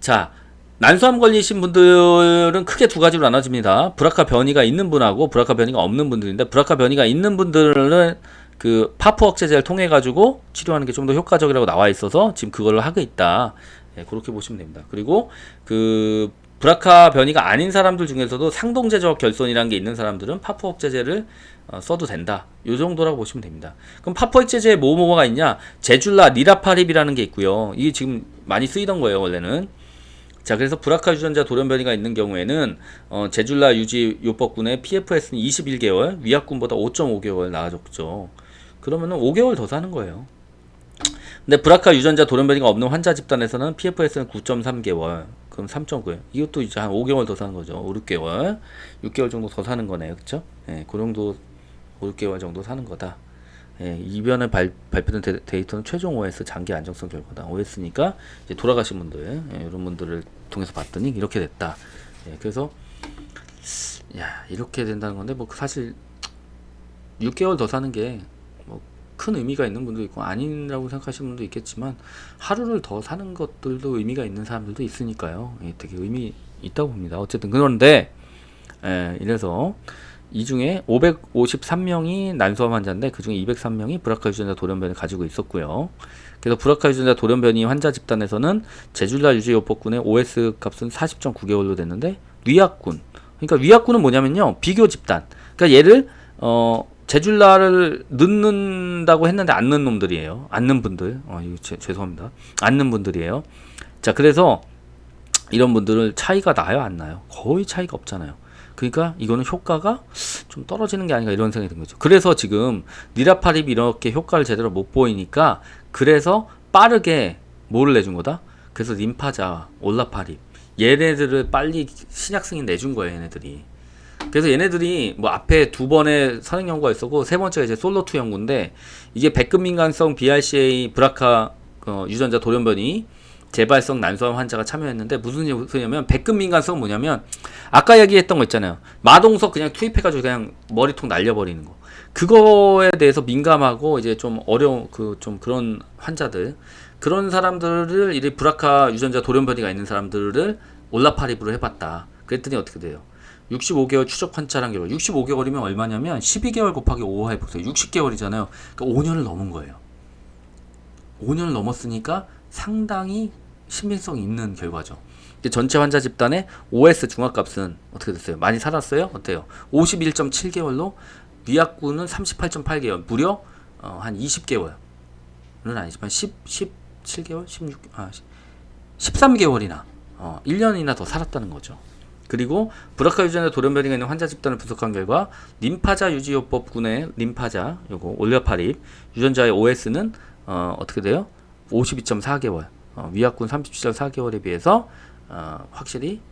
[SPEAKER 1] 자, 난소암 걸리신 분들은 크게 두 가지로 나눠집니다. 브라카 변이가 있는 분하고 브라카 변이가 없는 분들인데 브라카 변이가 있는 분들은 그 파프 억제제를 통해 가지고 치료하는 게 좀 더 효과적이라고 나와 있어서 지금 그걸 하고 있다. 네, 그렇게 보시면 됩니다. 그리고 그 브라카 변이가 아닌 사람들 중에서도 상동제조합 결손이라는 게 있는 사람들은 파프 억제제를 써도 된다. 요 정도라고 보시면 됩니다. 그럼 파프 억제제에 뭐가 있냐? 제줄라 니라파립이라는 게 있고요. 이게 지금 많이 쓰이던 거예요, 원래는. 자, 그래서 브라카 유전자 돌연변이가 있는 경우에는 제줄라 유지 요법군의 PFS는 21개월, 위약군보다 5.5개월 나아졌죠. 그러면은 5개월 더 사는 거예요. 근데 브라카 유전자 돌연변이가 없는 환자 집단에서는 PFS는 9.3개월, 그럼 3.9. 이것도 이제 한 5개월 더 사는 거죠. 5, 6개월. 6개월 정도 더 사는 거네요. 그쵸? 예, 그 정도, 5, 6개월 정도 사는 거다. 예, 이변에 발표된 데이터는 최종 OS 장기 안정성 결과다. OS니까 이제 돌아가신 분들, 이런 분들을 통해서 봤더니 이렇게 됐다. 예, 그래서 야, 이렇게 된다는 건데 뭐 사실 6개월 더 사는 게 뭐 큰 의미가 있는 분도 있고 아니라고 생각하시는 분도 있겠지만 하루를 더 사는 것들도 의미가 있는 사람들도 있으니까요. 예, 되게 의미 있다고 봅니다. 어쨌든 그런데 이래서 이 중에 553명이 난소암 환자인데 그 중에 203명이 브라카 유전자 돌연변을 가지고 있었고요. 그래서 브라카 유전자 돌연변이 환자 집단에서는 제줄라 유지요법군의 OS 값은 40.9개월로 됐는데 위약군, 그러니까 위약군은 뭐냐면요, 비교 집단. 그러니까 얘를 제줄라를 넣는다고 했는데 안 넣는 놈들이에요. 안 넣는 분들. 이거 죄송합니다. 안 넣는 분들이에요. 자, 그래서 이런 분들은 차이가 나요, 안 나요? 거의 차이가 없잖아요. 그러니까 이거는 효과가 좀 떨어지는 게 아닌가 이런 생각이 든 거죠. 그래서 지금 니라파립이 이렇게 효과를 제대로 못 보이니까 그래서 빠르게 뭐를 내준 거다? 그래서 림파자, 올라파립 얘네들을 빨리 신약 승인 내준 거예요, 얘네들이. 그래서 얘네들이 뭐 앞에 두 번의 선행 연구가 있었고 세 번째가 이제 솔로2 연구인데 이게 백금 민감성 BRCA 브라카 유전자 돌연변이 재발성 난소암 환자가 참여했는데 무슨 소리냐면 백금 민감성은 뭐냐면 아까 얘기했던 거 있잖아요. 마동석 그냥 투입해가지고 그냥 머리통 날려버리는 거. 그거에 대해서 민감하고 이제 좀 어려운 좀 그런 환자들, 그런 사람들을 이 브라카 유전자 돌연변이가 있는 사람들을 올라파립으로 해봤다. 그랬더니 어떻게 돼요? 65개월 추적 관찰한 결과 65개월이면 얼마냐면 12개월 곱하기 5 해보세요. 60개월이잖아요. 그러니까 5년을 넘은 거예요. 5년을 넘었으니까 상당히 신빙성 있는 결과죠. 전체 환자 집단의 OS 중합값은 어떻게 됐어요? 많이 살았어요? 어때요? 51.7개월로 위약군은 38.8개월, 무려 한 20개월은 아니지만 17개월, 13개월이나 1년이나 더 살았다는 거죠. 그리고 브라카 유전자 돌연변이가 있는 환자 집단을 분석한 결과 림파자 유지요법군의 림파자 요거 올려파립 유전자의 OS는 어떻게 돼요? 52.4개월, 위약군 37.4개월에 비해서 확실히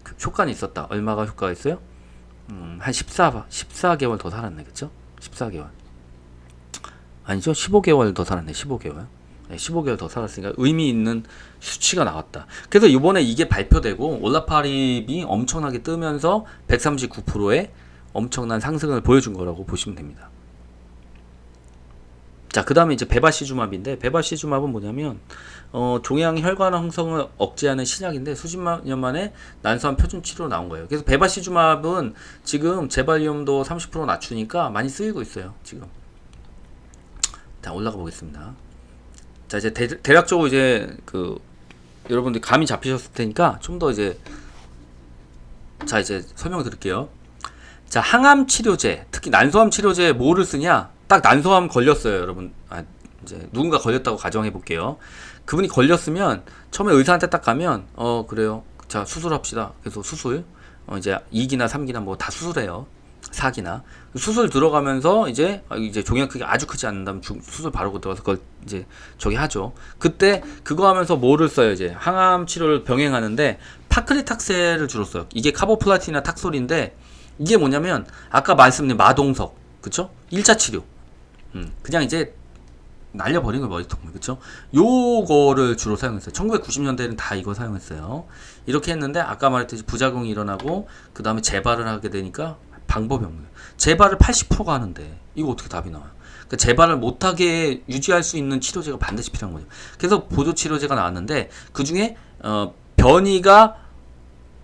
[SPEAKER 1] 그 효과는 있었다. 얼마가 효과가 있어요? 한 14개월 더 살았네. 그쵸? 14개월. 아니죠? 15개월 더 살았네. 15개월. 네, 15개월 더 살았으니까 의미 있는 수치가 나왔다. 그래서 이번에 이게 발표되고 올라파립이 엄청나게 뜨면서 139%의 엄청난 상승을 보여준 거라고 보시면 됩니다. 자, 그 다음에 이제 베바시주맙인데, 베바시주맙은 뭐냐면 종양 혈관 형성을 억제하는 신약인데 수십만 년 만에 난소암 표준 치료로 나온 거예요. 그래서 베바시주맙은 지금 재발 위험도 30% 낮추니까 많이 쓰이고 있어요, 지금. 자, 올라가 보겠습니다. 자, 이제 대략적으로 이제 여러분들 감이 잡히셨을 테니까 좀 더 이제 설명 드릴게요. 자, 항암 치료제, 특히 난소암 치료제에 뭐를 쓰냐? 딱 난소암 걸렸어요, 여러분. 이제 누군가 걸렸다고 가정해 볼게요. 그분이 걸렸으면 처음에 의사한테 딱 가면 그래요. 자, 수술합시다. 그래서 수술 이제 2기나 3기나 뭐 다 수술해요. 4기나 수술 들어가면서 이제 종양 크기 아주 크지 않는다면 수술 바로 들어가서 그걸 이제 하죠. 그때 그거 하면서 뭐를 써요? 이제 항암 치료를 병행하는데 파크리탁셀을 주로 써요. 이게 카보플라틴이나 탁솔인데 이게 뭐냐면 아까 말씀드린 마동석, 그쵸? 1차 치료. 그냥 이제 날려버린 거 머리통, 그쵸? 요거를 주로 사용했어요. 1990년대에는 다 이거 사용했어요. 이렇게 했는데 아까 말했듯이 부작용이 일어나고 그 다음에 재발을 하게 되니까 방법이 없는 거예요. 재발을 80%가 하는데 이거 어떻게 답이 나와요? 그러니까 재발을 못하게 유지할 수 있는 치료제가 반드시 필요한 거죠. 그래서 보조 치료제가 나왔는데 그 중에 변이가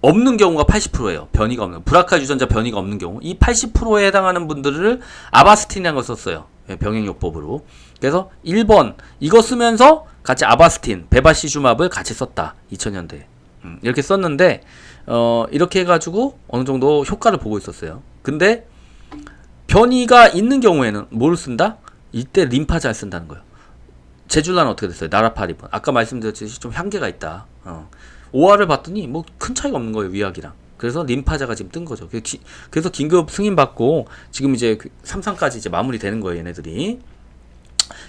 [SPEAKER 1] 없는 경우가 80%예요. 변이가 없는, 브라카 유전자 변이가 없는 경우, 이 80%에 해당하는 분들을 아바스틴이라는 걸 썼어요. 병행요법으로. 그래서 1번 이거 쓰면서 같이 아바스틴, 베바시주맙을 같이 썼다. 2000년대. 이렇게 썼는데 이렇게 해가지고 어느 정도 효과를 보고 있었어요. 근데 변이가 있는 경우에는 뭘 쓴다? 이때 림파자를 쓴다는 거예요. 제줄라는 어떻게 됐어요? 나라파립은 아까 말씀드렸듯이 좀 한계가 있다. OR을 봤더니 뭐 큰 차이가 없는 거예요, 위약이랑. 그래서 림파자가 지금 뜬 거죠. 그래서 긴급 승인 받고 지금 이제 3상까지 이제 마무리 되는 거예요, 얘네들이.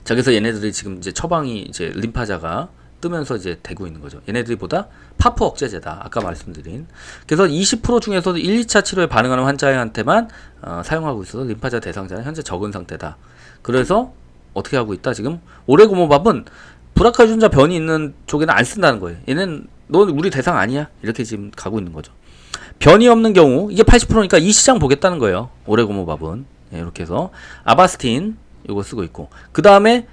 [SPEAKER 1] 자, 그래서 얘네들이 지금 이제 처방이 이제 림파자가 뜨면서 이제 되고 있는 거죠. 얘네들보다 파프 억제제다. 아까 말씀드린. 그래서 20% 중에서도 1, 2차 치료에 반응하는 환자한테만 사용하고 있어서 림파자 대상자는 현재 적은 상태다. 그래서 어떻게 하고 있다? 지금 오레고모밥은 브라카 유전자 변이 있는 쪽에는 안 쓴다는 거예요. 얘는 너 우리 대상 아니야. 이렇게 지금 가고 있는 거죠. 변이 없는 경우 이게 80%니까 이 시장 보겠다는 거예요. 오레고모밥은. 예, 이렇게 해서 아바스틴 이거 쓰고 있고 그 다음에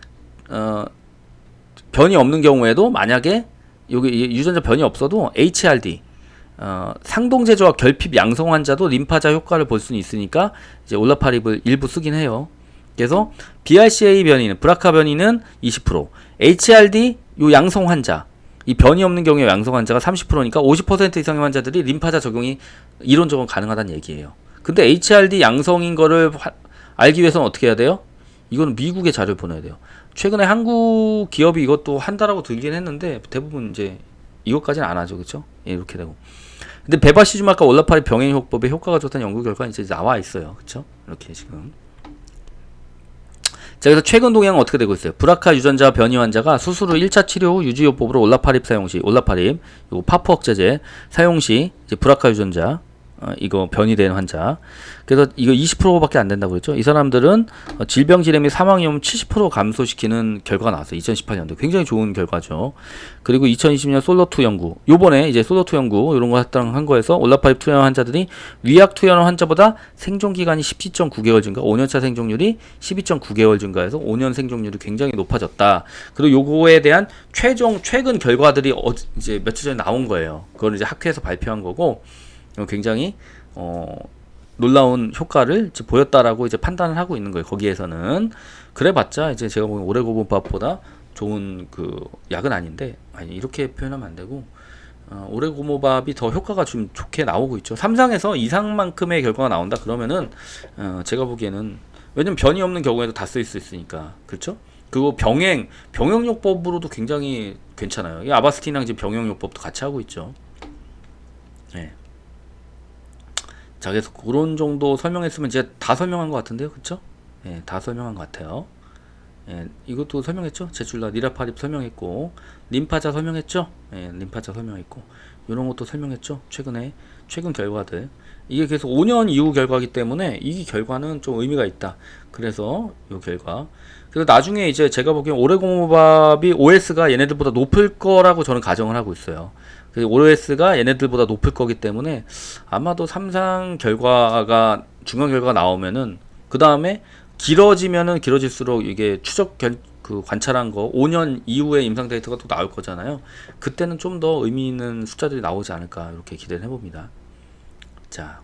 [SPEAKER 1] 변이 없는 경우에도 만약에 여기 유전자 변이 없어도 HRD 상동제 조합 결핍 양성 환자도 림파자 효과를 볼 수는 있으니까 이제 올라파립을 일부 쓰긴 해요. 그래서 BRCA 변이는 브라카 변이는 20%, HRD 요 양성 환자 이 변이 없는 경우에 양성 환자가 30%니까 50% 이상의 환자들이 림파자 적용이 이론적으로 가능하다는 얘기예요. 근데 HRD 양성인 거를 알기 위해서는 어떻게 해야 돼요? 이거는 미국의 자료를 보내야 돼요. 최근에 한국 기업이 이것도 한다라고 들긴 했는데 대부분 이제 이것까지는 안 하죠, 그렇죠? 예, 이렇게 되고. 근데 베바시주마카 올라파립 병행 효법에 효과가 좋다는 연구 결과는 이제 나와 있어요, 그렇죠? 이렇게 지금. 자, 그래서 최근 동향은 어떻게 되고 있어요? 브라카 유전자 변이 환자가 수술 후 1차 치료 후 유지요법으로 올라파립 사용 시, 올라파립, 요거 파프 억제제 사용 시, 이제 브라카 유전자, 이거 변이된 환자. 그래서 이거 20%밖에 안 된다고 그랬죠. 이 사람들은 질병 질환 및 사망 위험 70% 감소시키는 결과가 나왔어요. 2018년도 굉장히 좋은 결과죠. 그리고 2020년 솔로2 연구. 요번에 이제 솔로2 연구 이런 거 한 거에서 올라파립 투여한 환자들이 위약 투여한 환자보다 생존 기간이 17.9개월 증가, 5년차 생존율이 12.9개월 증가해서 5년 생존율이 굉장히 높아졌다. 그리고 요거에 대한 최근 결과들이 이제 며칠 전에 나온 거예요. 그걸 이제 학회에서 발표한 거고. 굉장히 놀라운 효과를 보였다라고 이제 판단을 하고 있는 거예요. 거기에서는 그래봤자 이제 제가 보기엔 오레고모밥보다 좋은 그 약은 아닌데 아니 이렇게 표현하면 안 되고 오레고모밥이 더 효과가 좀 좋게 나오고 있죠. 3상에서 이상만큼의 결과가 나온다 그러면은 제가 보기에는 왜냐면 변이 없는 경우에도 다 쓸 수 있으니까 그렇죠? 그리고 병용요법으로도 굉장히 괜찮아요. 이 아바스틴이랑 지금 병용요법도 같이 하고 있죠. 네. 자, 그래서 그런 정도 설명했으면 제가 다 설명한 것 같은데요, 그쵸? 예, 다 설명한 것 같아요. 예, 이것도 설명했죠? 제출라 니라파립 설명했고, 림파자 설명했죠? 예, 림파자 설명했고, 이런 것도 설명했죠? 최근 결과들. 이게 계속 5년 이후 결과이기 때문에 이 결과는 좀 의미가 있다. 그래서 이 결과. 그래서 나중에 이제 제가 보기엔 오레고모밥이 OS가 얘네들보다 높을 거라고 저는 가정을 하고 있어요. OS가 얘네들보다 높을 거기 때문에 아마도 3상 결과가 중간 결과가 나오면은 그 다음에 길어지면은 길어질수록 이게 그 관찰한 거 5년 이후에 임상 데이터가 또 나올 거잖아요. 그때는 좀 더 의미 있는 숫자들이 나오지 않을까 이렇게 기대를 해봅니다. 자,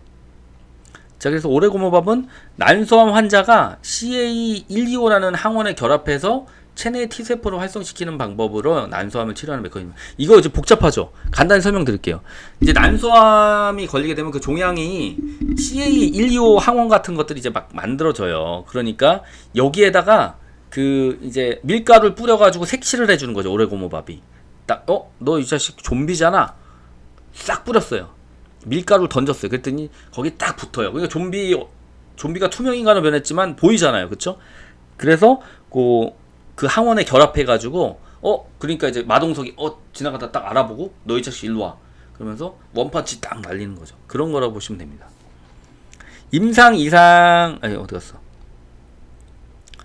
[SPEAKER 1] 그래서 오레고모밥은 난소암 환자가 CA125라는 항원에 결합해서 체내 T세포를 활성시키는 방법으로 난소암을 치료하는 메커니즘. 이거 이제 복잡하죠. 간단히 설명드릴게요. 이제 난소암이 걸리게 되면 그 종양이 CA125 항원 같은 것들이 이제 막 만들어져요. 그러니까 여기에다가 그 이제 밀가루를 뿌려가지고 색칠을 해주는 거죠. 오레고모밥이. 딱 너 이 자식 좀비잖아. 싹 뿌렸어요. 밀가루를 던졌어요. 그랬더니 거기 딱 붙어요. 그러니까 좀비가 투명 인간으로 변했지만 보이잖아요. 그쵸? 그래서 그 항원에 결합해가지고 그러니까 이제 마동석이 지나가다 딱 알아보고 너 이 자식 일로 와 그러면서 원펀치 딱 날리는 거죠. 그런 거라고 보시면 됩니다. 임상 이상 어디 갔어?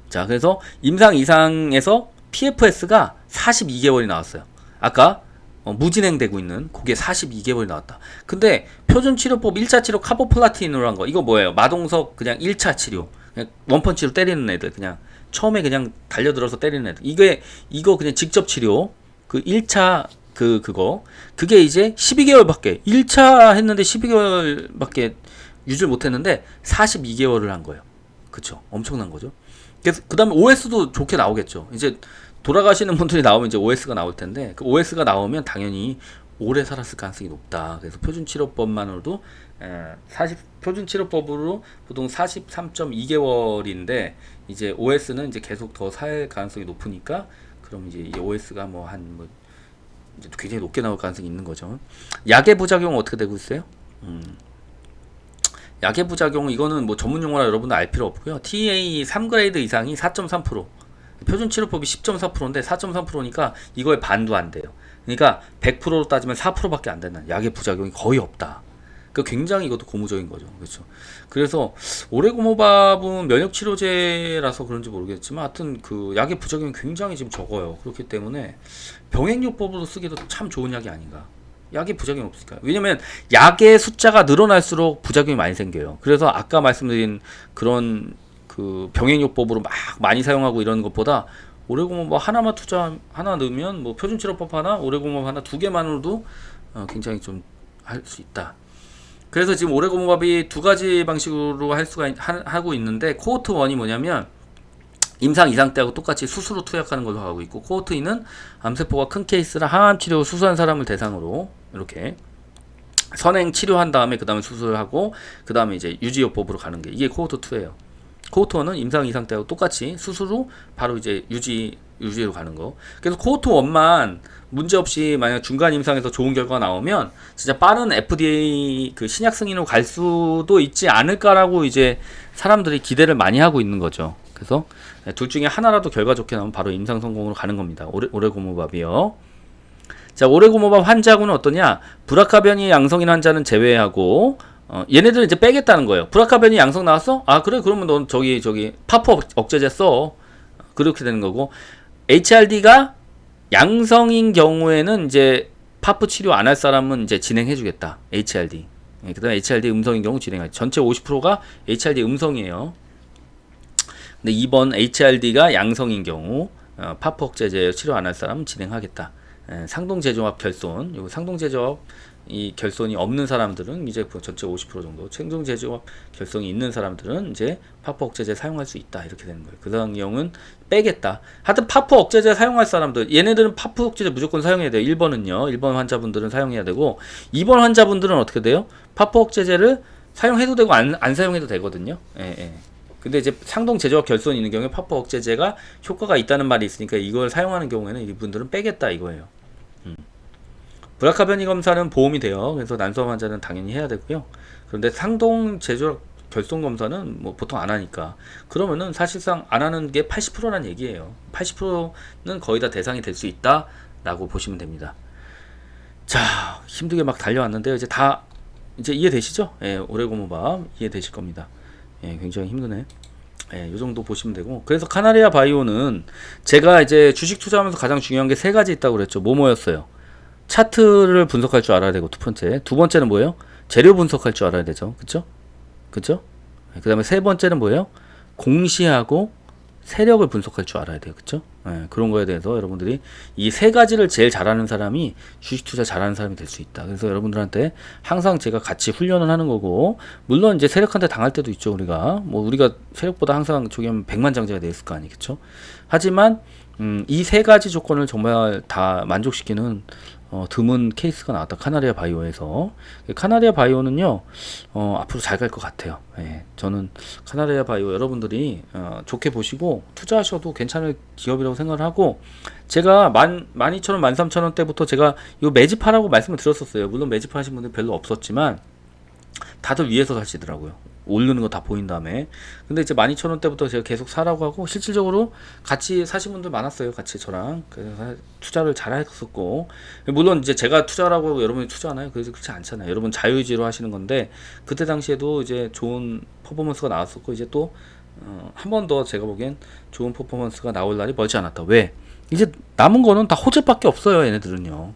[SPEAKER 1] 자, 그래서 임상 이상에서 PFS가 42개월이 나왔어요. 아까 무진행되고 있는 그게 42개월이 나왔다. 근데 표준치료법 1차 치료 카보플라틴으로 한 거 이거 뭐예요? 마동석 그냥 1차 치료 그냥 원펀치로 때리는 애들 그냥 처음에 그냥 달려들어서 때리는 애들. 이거 그냥 직접 치료. 그 1차 그게 이제 12개월밖에 1차 했는데 12개월밖에 유지를 못 했는데 42개월을 한 거예요. 그쵸? 엄청난 거죠. 그래서 그다음에 OS도 좋게 나오겠죠. 이제 돌아가시는 분들이 나오면 이제 OS가 나올 텐데 그 OS가 나오면 당연히 오래 살았을 가능성이 높다. 그래서 표준치료법만으로도 표준치료법으로 보통 43.2개월인데 이제 OS는 이제 계속 더 살 가능성이 높으니까 그럼 이제 이 OS가 이제 굉장히 높게 나올 가능성이 있는 거죠. 약의 부작용은 어떻게 되고 있어요? 약의 부작용 이거는 뭐 전문 용어라 여러분들 알 필요 없고요. TA 3그레이드 이상이 4.3%. 표준치료법이 10.4%인데 4.3%니까 이거의 반도 안 돼요. 그러니까 100%로 따지면 4%밖에 안 되는 약의 부작용이 거의 없다. 그러니까 굉장히 이것도 고무적인 거죠. 그렇죠. 그래서 오레고모밥은 면역치료제라서 그런지 모르겠지만 하여튼 그 약의 부작용이 굉장히 지금 적어요. 그렇기 때문에 병행요법으로 쓰기도 참 좋은 약이 아닌가 약이 부작용이 없으니까. 왜냐면 약의 숫자가 늘어날수록 부작용이 많이 생겨요. 그래서 아까 말씀드린 그런 그 병행요법으로 막 많이 사용하고 이런 것보다 오레고몬 뭐 하나만 하나 넣으면 뭐 표준치료법 하나, 오레고몬 하나 두 개만으로도 굉장히 좀 할 수 있다. 그래서 지금 오레고몬밥이 두 가지 방식으로 할 수가 하고 있는데, 코호트 1이 뭐냐면 임상 이상 때하고 똑같이 수수로 투약하는 걸로 하고 있고, 코호트 2는 암세포가 큰 케이스라 항암 치료 수술한 사람을 대상으로 이렇게 선행 치료한 다음에 그 다음에 수술하고 그 다음에 이제 유지요법으로 가는 게 이게 코호트 2예요. 코호트 1은 임상 이상 때하고 똑같이 수술 후 바로 이제 유지로 가는 거. 그래서 코호트 1만 문제없이 만약 중간 임상에서 좋은 결과가 나오면 진짜 빠른 FDA 그 신약 승인으로 갈 수도 있지 않을까라고 이제 사람들이 기대를 많이 하고 있는 거죠. 그래서 둘 중에 하나라도 결과 좋게 나오면 바로 임상 성공으로 가는 겁니다. 오레고몬밥이요. 자, 오레고몬밥 환자군은 어떠냐? 브라카 변이 양성인 환자는 제외하고 얘네들은 이제 빼겠다는 거예요. 브라카 변이 양성 나왔어? 아 그래, 그러면 넌 저기 파프 억제제 써. 그렇게 되는 거고, HRD가 양성인 경우에는 이제 파프 치료 안 할 사람은 이제 진행해주겠다. HRD. 그 다음에 HRD 음성인 경우 진행하지. 전체 50%가 HRD 음성이에요. 근데 이번 HRD가 양성인 경우 파프 억제제 치료 안 할 사람은 진행하겠다. 상동제조합 결손, 요 상동제조합 이 결손이 없는 사람들은 이제 전체 50% 정도, 상동제조합 결손이 있는 사람들은 이제 파프 억제제 사용할 수 있다, 이렇게 되는 거예요. 그 다음 경우는 빼겠다. 하여튼 파프 억제제 사용할 사람들, 얘네들은 파프 억제제 무조건 사용해야 돼요. 1번은요 1번 환자분들은 사용해야 되고, 2번 환자분들은 어떻게 돼요? 파프 억제제를 사용해도 되고 안 사용해도 되거든요. 예. 근데 이제 상동 제조합 결손이 있는 경우에 파프 억제제가 효과가 있다는 말이 있으니까 이걸 사용하는 경우에는 이분들은 빼겠다 이거예요. 브라카 변이 검사는 보험이 돼요. 그래서 난소암 환자는 당연히 해야 되고요. 그런데 상동 제조합 결손 검사는 뭐 보통 안 하니까, 그러면은 사실상 안 하는 게 80%란 얘기예요. 80%는 거의 다 대상이 될 수 있다라고 보시면 됩니다. 자, 힘들게 막 달려왔는데요. 이제 이해되시죠? 예, 오레고몬밥 이해되실 겁니다. 예, 굉장히 힘드네. 예, 요 정도 보시면 되고, 그래서 카나리아 바이오는 제가 이제 주식 투자하면서 가장 중요한 게 세 가지 있다고 그랬죠. 뭐였어요? 차트를 분석할 줄 알아야 되고, 두 번째는 뭐예요? 재료 분석할 줄 알아야 되죠. 그쵸? 그 다음에 세 번째는 뭐예요? 공시하고 세력을 분석할 줄 알아야 돼요. 그쵸? 예, 그런 거에 대해서 여러분들이 이 세 가지를 제일 잘하는 사람이 주식 투자 잘하는 사람이 될 수 있다. 그래서 여러분들한테 항상 제가 같이 훈련을 하는 거고, 물론 이제 세력한테 당할 때도 있죠. 우리가 세력보다 항상 저기 하면 백만장자가 됐을 거 아니겠죠? 하지만 이 세 가지 조건을 정말 다 만족시키는 드문 케이스가 나왔다. 카나리아 바이오에서. 카나리아 바이오는요, 앞으로 잘 갈 것 같아요. 예, 저는 카나리아 바이오 여러분들이 좋게 보시고 투자하셔도 괜찮을 기업이라고 생각을 하고, 제가 12,000원, 13,000원 때부터 제가 이 매집하라고 말씀을 드렸었어요. 물론 매집하신 분들 별로 없었지만 다들 위에서 사시더라고요. 오르는 거 다 보인 다음에. 근데 이제 12,000원대부터 제가 계속 사라고 하고, 실질적으로 같이 사신 분들 많았어요. 같이 저랑. 그래서 투자를 잘 했었고, 물론 이제 제가 투자라고 하고 여러분이 투자하나요? 그래서 그렇지 않잖아요. 여러분 자유의지로 하시는 건데, 그때 당시에도 이제 좋은 퍼포먼스가 나왔었고, 이제 또 한 번 더 제가 보기엔 좋은 퍼포먼스가 나올 날이 멀지 않았다. 왜? 이제 남은 거는 다 호재밖에 없어요. 얘네들은요.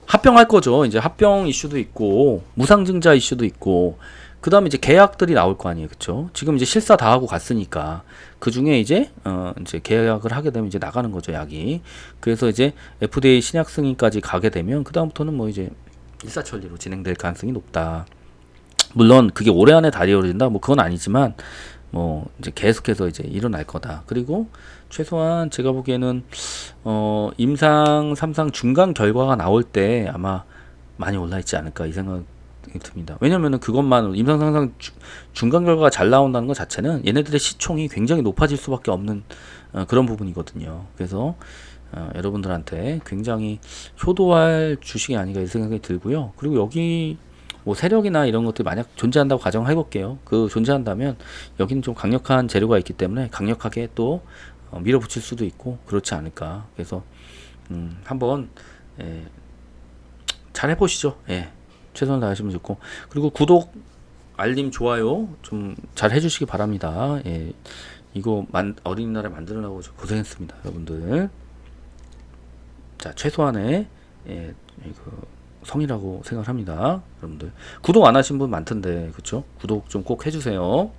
[SPEAKER 1] 합병할 거죠. 이제 합병 이슈도 있고, 무상증자 이슈도 있고, 그 다음에 이제 계약들이 나올 거 아니에요. 그쵸? 지금 이제 실사 다 하고 갔으니까, 그 중에 이제 계약을 하게 되면 이제 나가는 거죠, 약이. 그래서 이제 FDA 신약 승인까지 가게 되면, 그다음부터는 뭐 이제 일사천리로 진행될 가능성이 높다. 물론 그게 올해 안에 다 이루어진다? 뭐 그건 아니지만, 뭐 이제 계속해서 이제 일어날 거다. 그리고 최소한 제가 보기에는 임상 3상 중간 결과가 나올 때 아마 많이 올라 있지 않을까, 이 생각이 듭니다. 왜냐면은 그것만 임상 3상 중간 결과가 잘 나온다는 것 자체는 얘네들의 시총이 굉장히 높아질 수밖에 없는 그런 부분이거든요. 그래서 여러분들한테 굉장히 효도할 주식이 아닌가 이 생각이 들고요. 그리고 여기 뭐 세력이나 이런 것들이 만약 존재한다고 가정해 볼게요. 그 존재한다면 여기는 좀 강력한 재료가 있기 때문에 강력하게 또 밀어붙일 수도 있고 그렇지 않을까. 그래서 한번 잘 해보시죠. 예, 최선을 다하시면 좋고, 그리고 구독, 알림, 좋아요 좀 잘 해주시기 바랍니다. 예, 이거 어린이날에 만들려고 고생했습니다, 여러분들. 자, 최소한의 그 성이라고 생각합니다. 여러분들 구독 안 하신 분 많던데 그쵸? 구독 좀 꼭 해주세요.